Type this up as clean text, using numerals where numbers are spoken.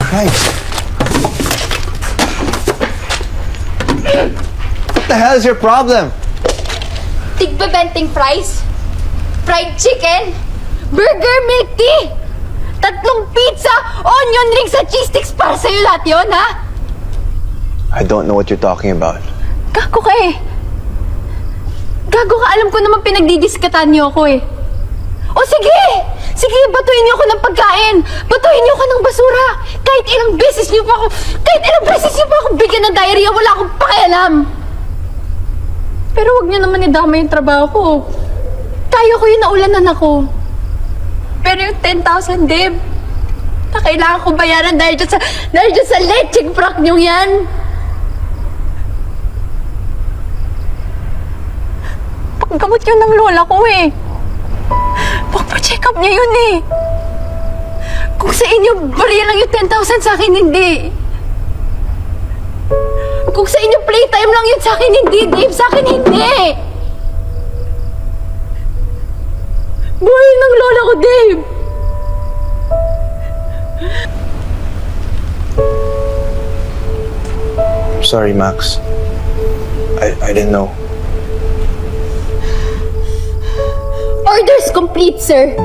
Christ. What the hell is your problem? Tigbe-benting fries, fried chicken, burger, milk tea, 3 pizza, onion rings at cheese sticks para sa'yo lahat yun, ha? I don't know what you're talking about. Gago ka eh. Gago ka, alam ko naman pinagdidiskatan niyo ako eh. O sige! Sige, batuhin niyo ako ng pagkain! Batuhin niyo ako ng basura! Kahit ilang beses niyo pa ako bigyan ng diarrhea, wala akong pakialam! Pero wag niyo naman idama yung trabaho ko. Kaya ko yun, naulanan ako. Pero yung 10,000, Deb, na kailangan ko bayaran dahil dyan sa lecheng prank niyo yan. Paggamot yun ng lola ko eh. Pagpa-check up niya yun eh. Kung sa inyo, bariya lang yung 10,000, sa akin hindi. Kung sa inyo, playtime lang yun, sa akin hindi, Dave. Sa akin hindi. Buhay ng lola ko, Dave. Sorry, Max. I didn't know. Orders complete, sir.